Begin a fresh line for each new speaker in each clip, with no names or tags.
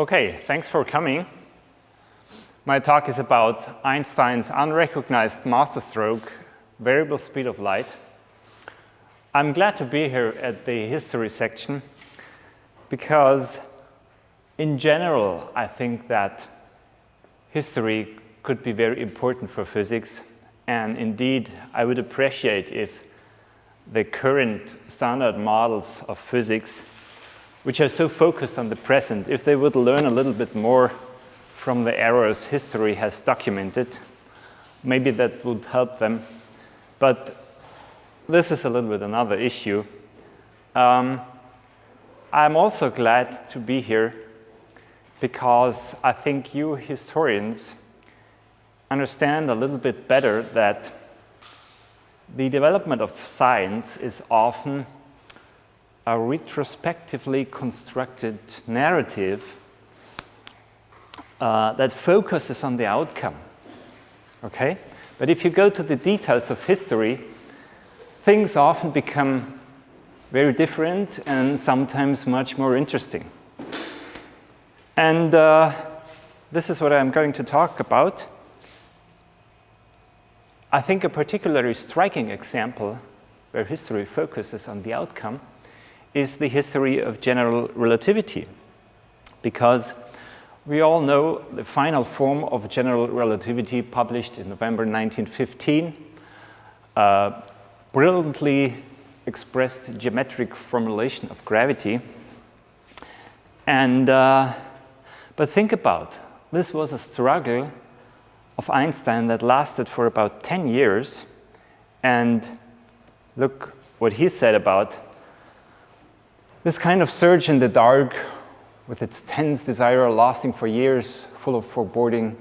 Okay, thanks for coming. My talk is about Einstein's unrecognized masterstroke, variable speed of light. I'm glad to be here at the history section because in general, I think that history could be very important for physics. And indeed, I would appreciate if the current standard models of physics, which are so focused on the present, if they would learn a little bit more from the errors history has documented, maybe that would help them. But this is a little bit another issue. I'm also glad to be here because I think you historians understand a little bit better that the development of science is often a retrospectively constructed narrative that focuses on the outcome. Okay? But if you go to the details of history, things often become very different and sometimes much more interesting. And this is what I'm going to talk about. I think a particularly striking example where history focuses on the outcome is the history of general relativity, because we all know the final form of general relativity published in November 1915, brilliantly expressed geometric formulation of gravity. And but think about, this was a struggle of Einstein that lasted for about 10 years, and look what he said about this kind of surge in the dark with its tense desire lasting for years, full of foreboding,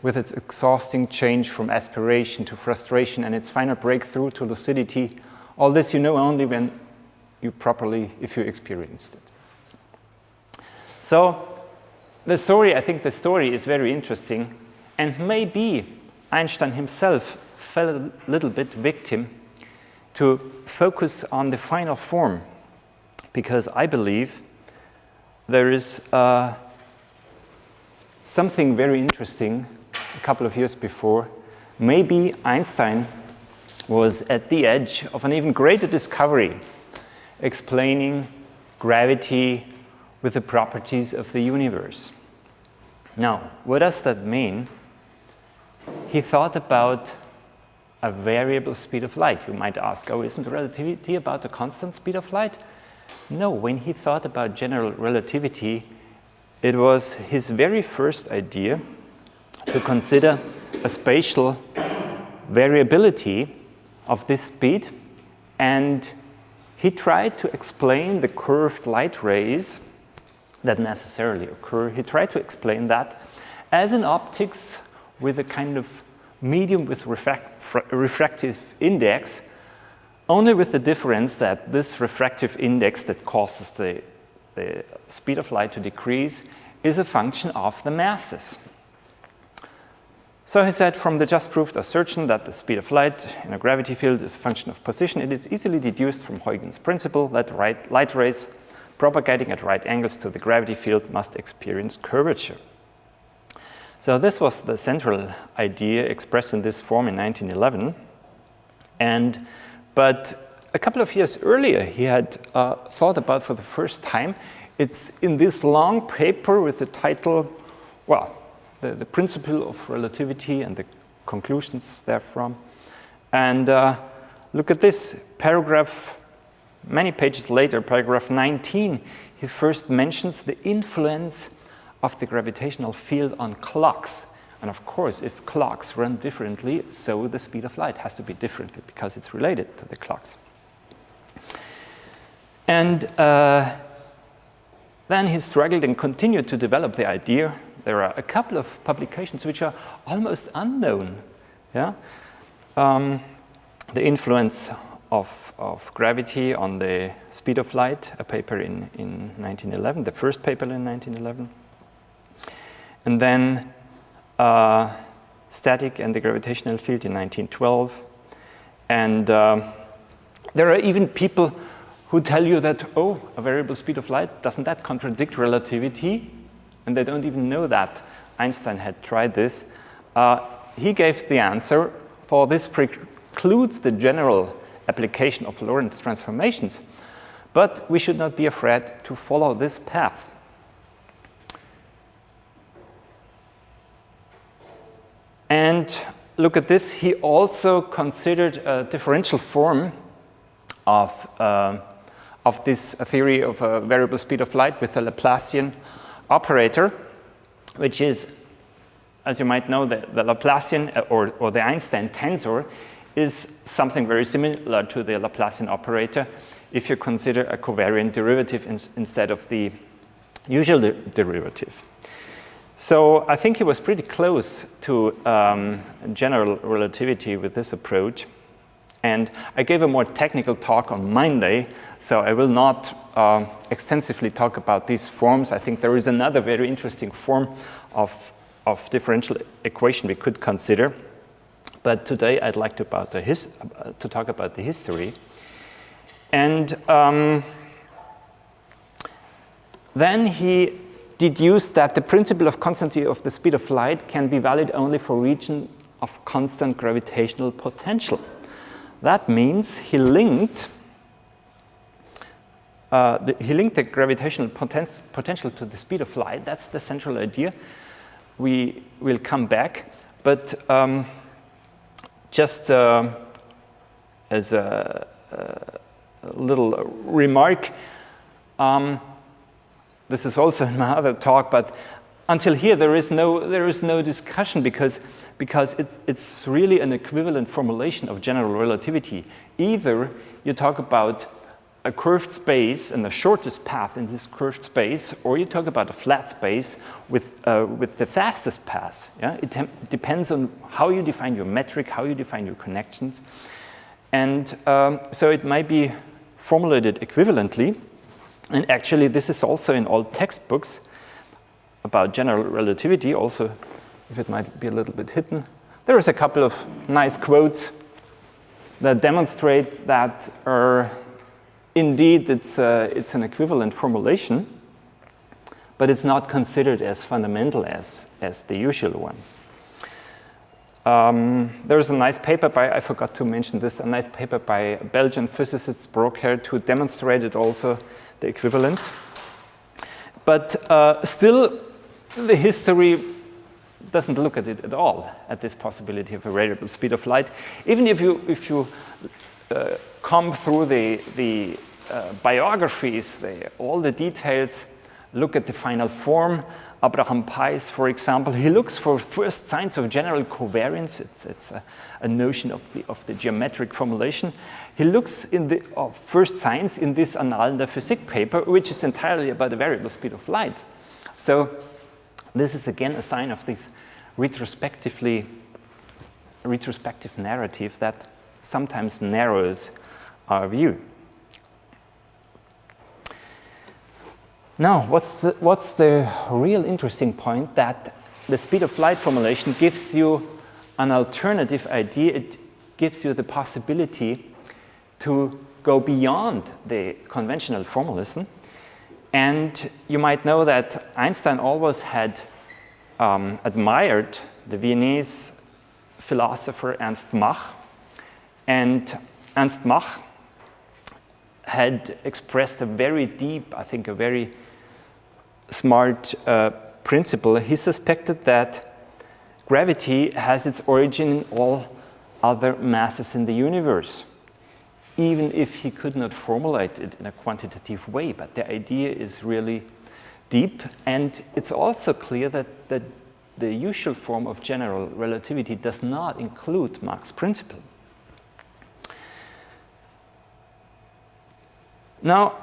with its exhausting change from aspiration to frustration and its final breakthrough to lucidity. All this you know only when you if you experienced it. So I think the story is very interesting, and maybe Einstein himself fell a little bit victim to focus on the final form, because I believe there is something very interesting a couple of years before. Maybe Einstein was at the edge of an even greater discovery, explaining gravity with the properties of the universe. Now, what does that mean? He thought about a variable speed of light. You might ask, oh, isn't relativity about a constant speed of light? No, when he thought about general relativity, it was his very first idea to consider a spatial variability of this speed, and he tried to explain the curved light rays that necessarily occur. He tried to explain that as in optics with a kind of medium with refractive index, only with the difference that this refractive index that causes the speed of light to decrease is a function of the masses. So he said, from the just proved assertion that the speed of light in a gravity field is a function of position, it is easily deduced from Huygens' principle that light rays propagating at right angles to the gravity field must experience curvature. So this was the central idea expressed in this form in 1911. But a couple of years earlier, he had thought about for the first time, it's in this long paper with the title, well, the principle of relativity and the conclusions therefrom. And look at this paragraph, many pages later, paragraph 19, he first mentions the influence of the gravitational field on clocks. And of course, if clocks run differently, so the speed of light has to be differently because it's related to the clocks. And then he struggled and continued to develop the idea. There are a couple of publications which are almost unknown. Yeah? The influence of gravity on the speed of light, a paper in 1911, the first paper in 1911. And then static and the gravitational field in 1912. And there are even people who tell you that, oh, a variable speed of light, doesn't that contradict relativity? and they don't even know that Einstein had tried this. He gave the answer, for this precludes the general application of Lorentz transformations, but we should not be afraid to follow this path. And look at this, he also considered a differential form of this theory of a variable speed of light with a Laplacian operator, which is, as you might know, the Laplacian or the Einstein tensor is something very similar to the Laplacian operator if you consider a covariant derivative instead of the usual derivative. So I think he was pretty close to general relativity with this approach. And I gave a more technical talk on Monday, so I will not extensively talk about these forms. I think there is another very interesting form of differential equation we could consider. But today I'd like to talk about the history. And then he deduced that the principle of constancy of the speed of light can be valid only for region of constant gravitational potential. That means he linked the gravitational potential to the speed of light. That's the central idea. We will come back, but just as a little remark, this is also in my other talk, but until here there is no discussion because it's really an equivalent formulation of general relativity. Either you talk about a curved space and the shortest path in this curved space, or you talk about a flat space with the fastest path. Yeah? It depends on how you define your metric, how you define your connections. And so it might be formulated equivalently. And actually, this is also in all textbooks about general relativity, also if it might be a little bit hidden. There is a couple of nice quotes that demonstrate that indeed it's an equivalent formulation, but it's not considered as fundamental as the usual one. There's a nice paper I forgot to mention this, a nice paper by Belgian physicist Brockhaert who demonstrated also the equivalence. But still, the history doesn't look at it at all, at this possibility of a variable speed of light. Even if you come through the biographies, all the details, look at the final form. Abraham Pais, for example, he looks for first signs of general covariance. It's a notion of the geometric formulation. He looks in the first signs in this Annalen der Physik paper, which is entirely about the variable speed of light. So this is again a sign of this retrospective narrative that sometimes narrows our view. Now, what's the real interesting point? That the speed of light formulation gives you an alternative idea. It gives you the possibility to go beyond the conventional formalism. And you might know that Einstein always had admired the Viennese philosopher Ernst Mach. And Ernst Mach had expressed a very deep, I think a very smart principle. He suspected that gravity has its origin in all other masses in the universe, even if he could not formulate it in a quantitative way. But the idea is really deep, and it's also clear that the usual form of general relativity does not include Marx Principle. Now,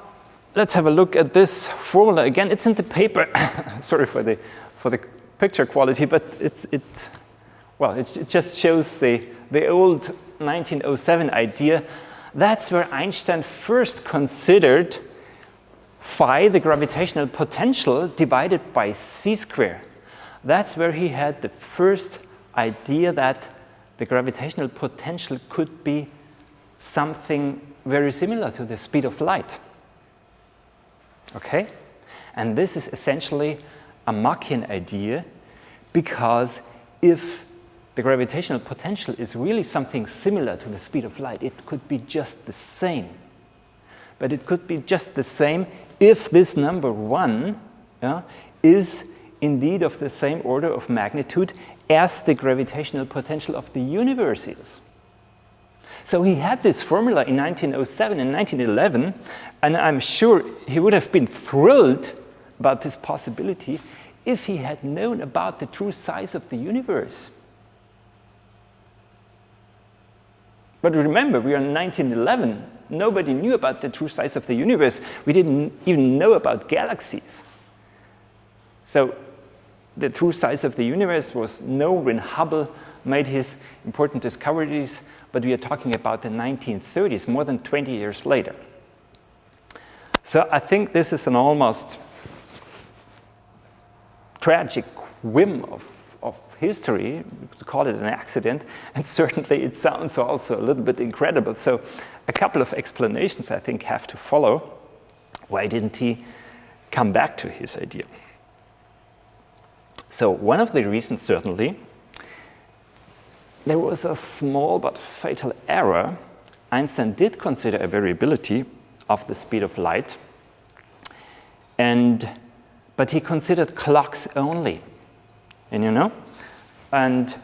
let's have a look at this formula again. It's in the paper. Sorry for the picture quality, but it just shows the old 1907 idea. That's where Einstein first considered phi, the gravitational potential, divided by c squared. That's where he had the first idea that the gravitational potential could be something very similar to the speed of light. Okay? And this is essentially a Machian idea, because if the gravitational potential is really something similar to the speed of light, it could be just the same. But it could be just the same if this number 1 is indeed of the same order of magnitude as the gravitational potential of the universe is. So he had this formula in 1907 and 1911, and I'm sure he would have been thrilled about this possibility if he had known about the true size of the universe. But remember, we are in 1911. Nobody knew about the true size of the universe. We didn't even know about galaxies. So the true size of the universe was known when Hubble made his important discoveries, but we are talking about the 1930s, more than 20 years later. So I think this is an almost tragic whim of history, to call it an accident, and certainly it sounds also a little bit incredible. So a couple of explanations, I think, have to follow. Why didn't he come back to his idea? So one of the reasons, certainly, there was a small but fatal error. Einstein did consider a variability of the speed of light, but he considered clocks only. And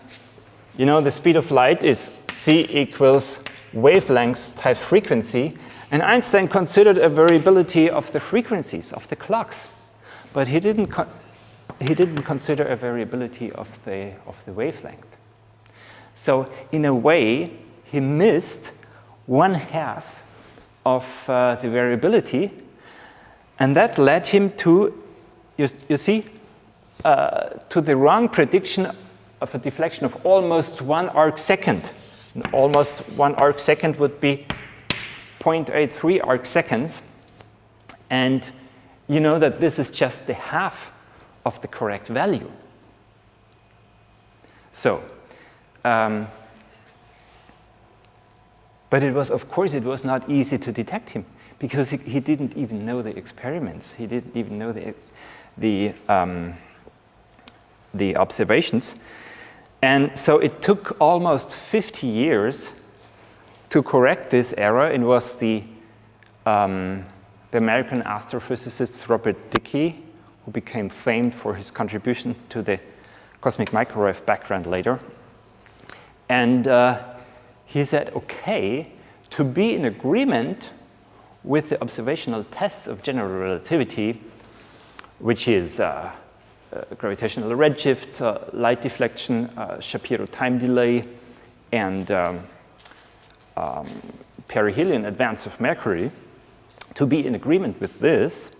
the speed of light is c equals wavelength times frequency, and Einstein considered a variability of the frequencies of the clocks, but he didn't consider a variability of the wavelength. So in a way, he missed 1/2 of the variability, and that led him to, to the wrong prediction of a deflection of almost 1 arc second. And almost 1 arc second would be 0.83 arc seconds, and you know that this is just the half of the correct value. So, but it was, of course, it was not easy to detect him, because he didn't even know the experiments. He didn't even know the observations. And so it took almost 50 years to correct this error. It was the American astrophysicist Robert Dicke, who became famed for his contribution to the cosmic microwave background later. And he said, okay, to be in agreement with the observational tests of general relativity, which is gravitational redshift, light deflection, Shapiro time delay, and perihelion advance of Mercury, to be in agreement with this,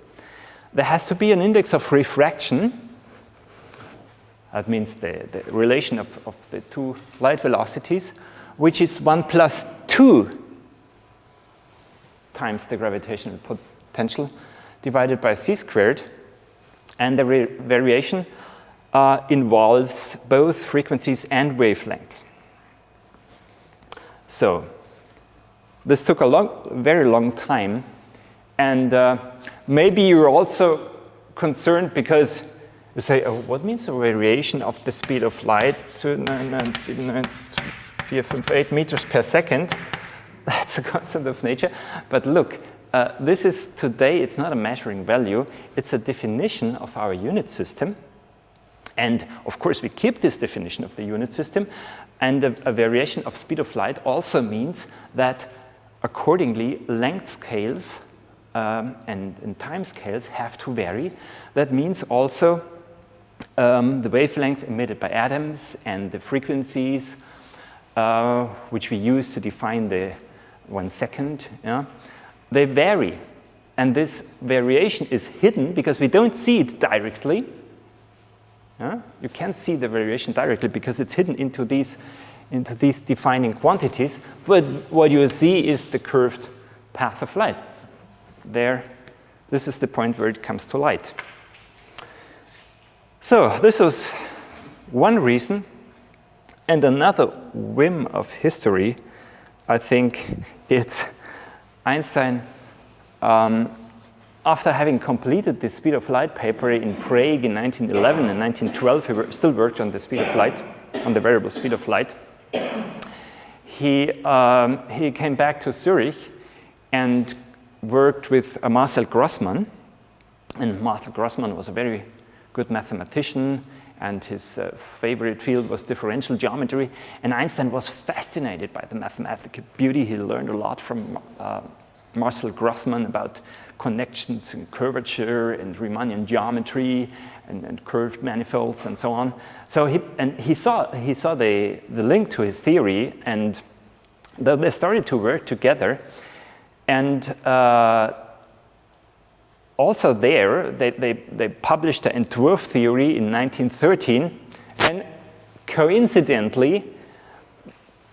there has to be an index of refraction. That means the relation of the two light velocities, which is 1 + 2 times the gravitational potential divided by c². And the variation involves both frequencies and wavelengths. So this took a very long time. And maybe you're also concerned because you say, oh, what means a variation of the speed of light to 997,458 meters per second? That's a constant of nature. But look, this is today, it's not a measuring value, it's a definition of our unit system. And of course, we keep this definition of the unit system. And a variation of speed of light also means that accordingly, length scales and time scales have to vary. That means also the wavelength emitted by atoms and the frequencies, which we use to define the 1 second, they vary. And this variation is hidden because we don't see it directly. You can't see the variation directly because it's hidden into these defining quantities. But what you see is the curved path of light. There, this is the point where it comes to light. So this was one reason. And another whim of history, I think, it's Einstein after having completed the speed of light paper in Prague in 1911 and 1912, he still worked on the speed of light, on the variable speed of light. He came back to Zurich and worked with Marcel Grossmann. And Marcel Grossmann was a very good mathematician, and his favorite field was differential geometry. And Einstein was fascinated by the mathematical beauty. He learned a lot from Marcel Grossmann about connections and curvature and Riemannian geometry and curved manifolds and so on. So he saw the link to his theory, and they started to work together. And also there, they published the Entwurf theory in 1913, and coincidentally,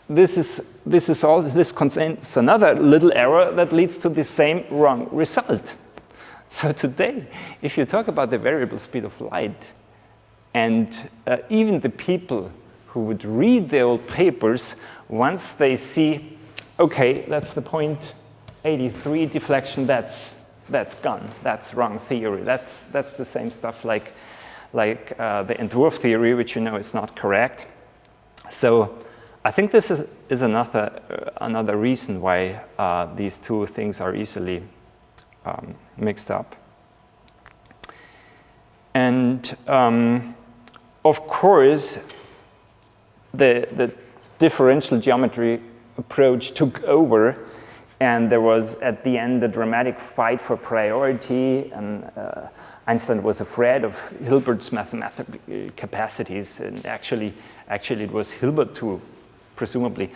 this contains another little error that leads to the same wrong result. So today, if you talk about the variable speed of light, and even the people who would read the old papers, once they see, okay, that's the point 83 deflection, that's gone, that's wrong theory, that's the same stuff like the Entwurf theory, which you know is not correct. So I think this is another reason why these two things are easily mixed up. And of course, the differential geometry approach took over, and there was at the end a dramatic fight for priority, and Einstein was afraid of Hilbert's mathematical capacities, and actually it was Hilbert who presumably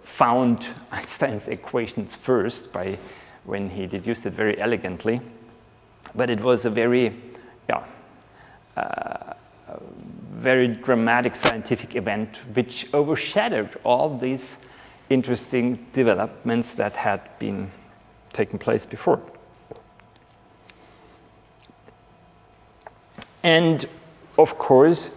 found Einstein's equations first when he deduced it very elegantly. But it was a very dramatic scientific event which overshadowed all these interesting developments that had been taking place before. And of course,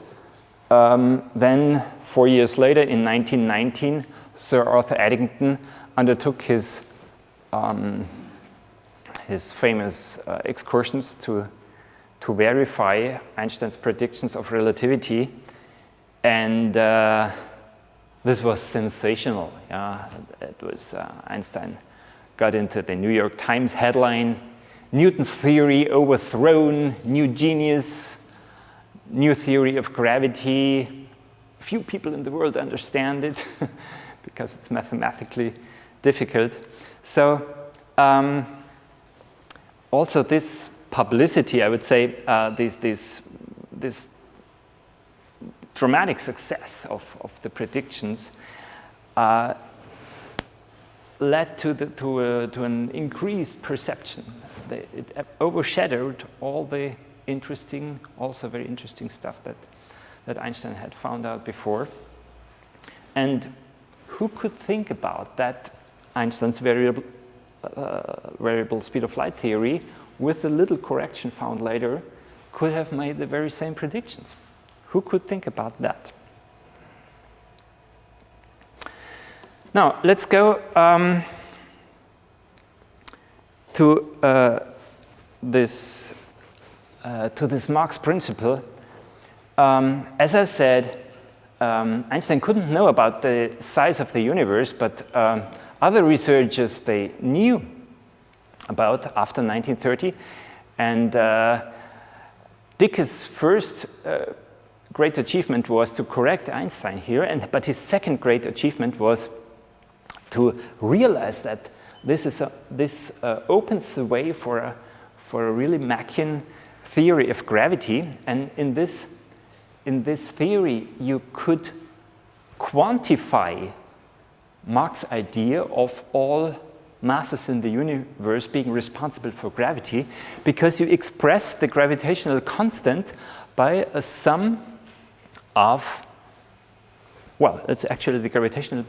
then 4 years later, in 1919, Sir Arthur Eddington undertook his famous excursions to verify Einstein's predictions of relativity, and this was sensational. It was Einstein got into the New York Times headline: "Newton's theory overthrown, new genius, new theory of gravity. Few people in the world understand it because it's mathematically difficult." So also this publicity, I would say, this dramatic success of the predictions led to an increased perception. It overshadowed all the interesting, also very interesting stuff that Einstein had found out before. And who could think about that Einstein's variable speed of light theory, with a little correction found later, could have made the very same predictions? Who could think about that? Now, let's go to this Marx Principle. As I said, Einstein couldn't know about the size of the universe, but other researchers, they knew about after 1930. And Dicke's first great achievement was to correct Einstein here, but his second great achievement was to realize that this opens the way for a really Machian theory of gravity. And in this theory, you could quantify Mach's idea of all masses in the universe being responsible for gravity, because you express the gravitational constant by a sum of, well, it's actually the gravitational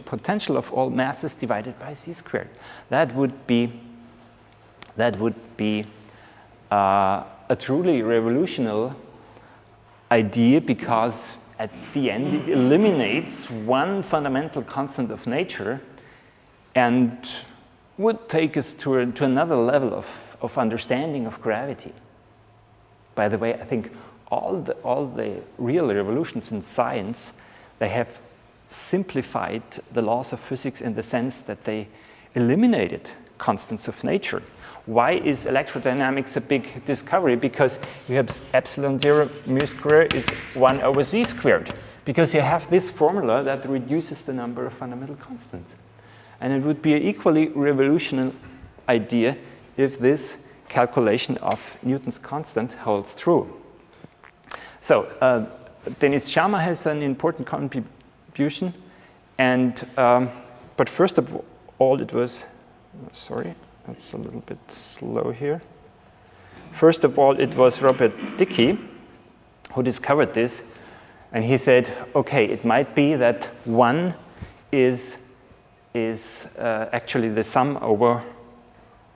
potential of all masses divided by c squared. That would be a truly revolutionary idea, because at the end it eliminates one fundamental constant of nature, and would take us to another level of understanding of gravity. By the way, I think all the real revolutions in science, they have simplified the laws of physics in the sense that they eliminated constants of nature. Why is electrodynamics a big discovery? Because you have epsilon 0 mu squared is 1 over z squared. Because you have this formula that reduces the number of fundamental constants. And it would be an equally revolutionary idea if this calculation of Newton's constant holds true. So Denis Sharma has an important contribution, and but first of all, it was sorry, that's a little bit slow here. First of all, it was Robert Dicke who discovered this, and he said, okay, it might be that 1 is actually the sum over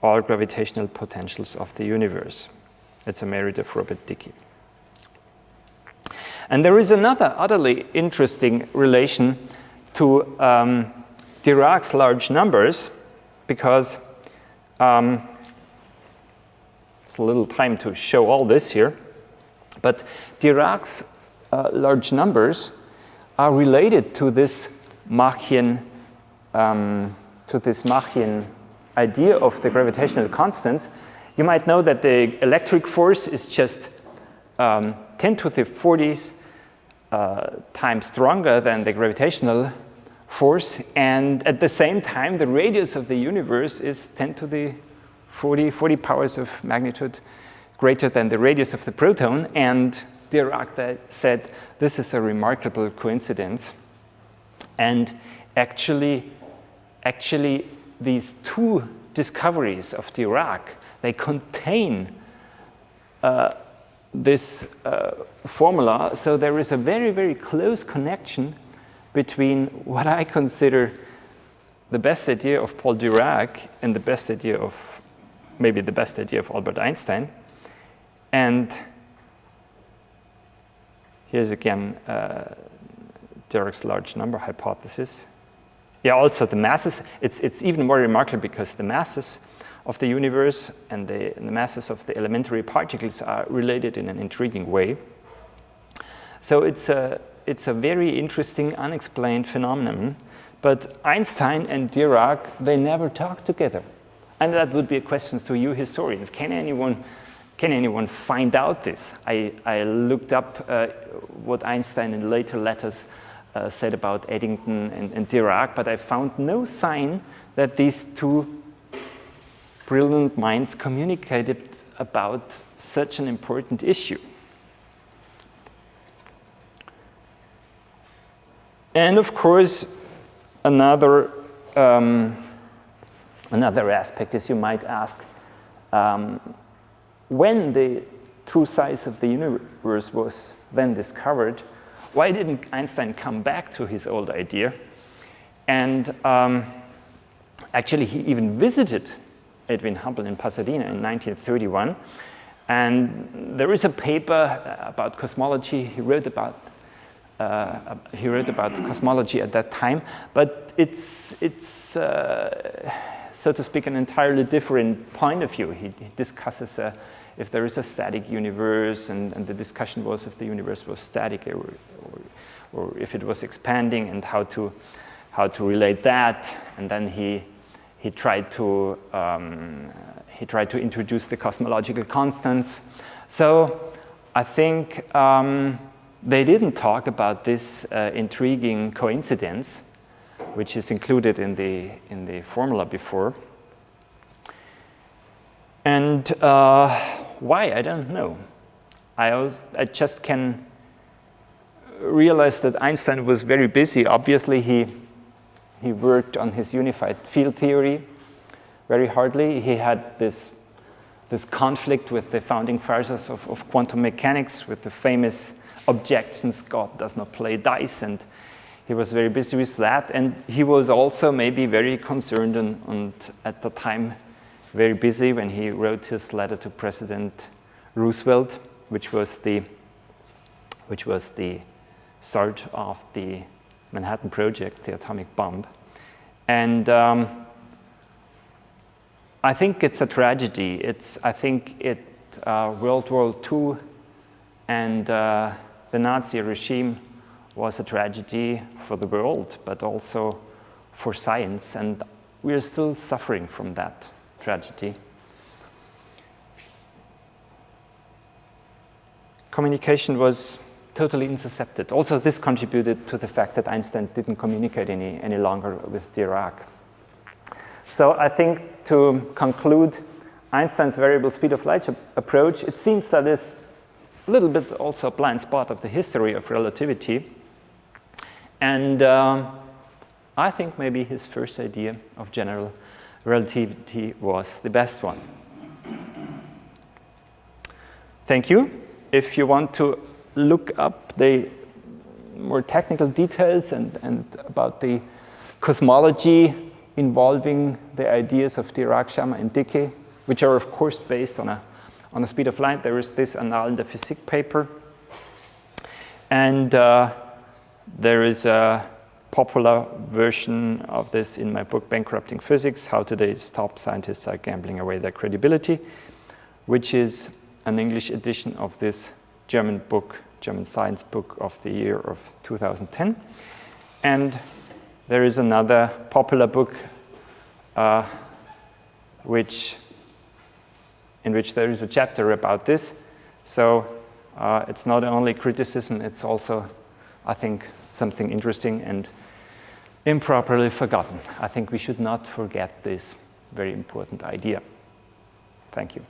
all gravitational potentials of the universe. It's a merit of Robert Dicke. And there is another utterly interesting relation to Dirac's large numbers, because it's a little time to show all this here, but Dirac's large numbers are related to this Machian idea of the gravitational constants. You might know that the electric force is just 10 to the 40th times stronger than the gravitational force, and at the same time the radius of the universe is 10 to the 40 powers of magnitude greater than the radius of the proton. And Dirac said this is a remarkable coincidence, and actually these two discoveries of Dirac, they contain this formula. So there is a very, very close connection between what I consider the best idea of Paul Dirac and the best idea of, maybe the best idea of Albert Einstein. And here's again Dirac's large number hypothesis. Yeah, also the masses, it's even more remarkable because the masses of the universe and the masses of the elementary particles are related in an intriguing way. So it's a very interesting, unexplained phenomenon. But Einstein and Dirac, they never talked together. And that would be a question to you historians. Can anyone find out this? I looked up what Einstein in later letters said about Eddington and Dirac, but I found no sign that these two brilliant minds communicated about such an important issue. And of course, another aspect is, you might ask, when the true size of the universe was then discovered, why didn't Einstein come back to his old idea? And actually, he even visited Edwin Hubble in Pasadena in 1931. And there is a paper about cosmology. He wrote about cosmology at that time, but it's so to speak, an entirely different point of view. He discusses if there is a static universe, and the discussion was if the universe was static or if it was expanding, and how to relate that. And then he tried to introduce the cosmological constants. So I think they didn't talk about this intriguing coincidence, which is included in the formula before. And why? I don't know. I just can realize that Einstein was very busy. Obviously, he worked on his unified field theory very hardly. He had this conflict with the founding fathers of quantum mechanics, with the famous objections, God does not play dice, and he was very busy with that. And he was also maybe very concerned and at the time very busy when he wrote his letter to President Roosevelt, which was the start of the Manhattan Project, the atomic bomb. And I think it's a tragedy. I think World War II and the Nazi regime was a tragedy for the world, but also for science, and we are still suffering from that tragedy. Communication was totally intercepted. Also, this contributed to the fact that Einstein didn't communicate any longer with Dirac. So I think to conclude Einstein's variable speed of light approach, it seems that is a little bit also a blind spot of the history of relativity. And I think maybe his first idea of general relativity was the best one. Thank you. If you want to look up the more technical details and about the cosmology involving the ideas of Dirac, Sharma, and Dicke, which are of course based on a speed of light, there is this Annales de Physique paper. And there is a popular version of this in my book, Bankrupting Physics, How Today's Top Scientists Are Gambling Away Their Credibility, which is an English edition of this German science book of the year of 2010. And there is another popular book in which there is a chapter about this. So it's not only criticism, it's also, I think, something interesting and improperly forgotten. I think we should not forget this very important idea. Thank you.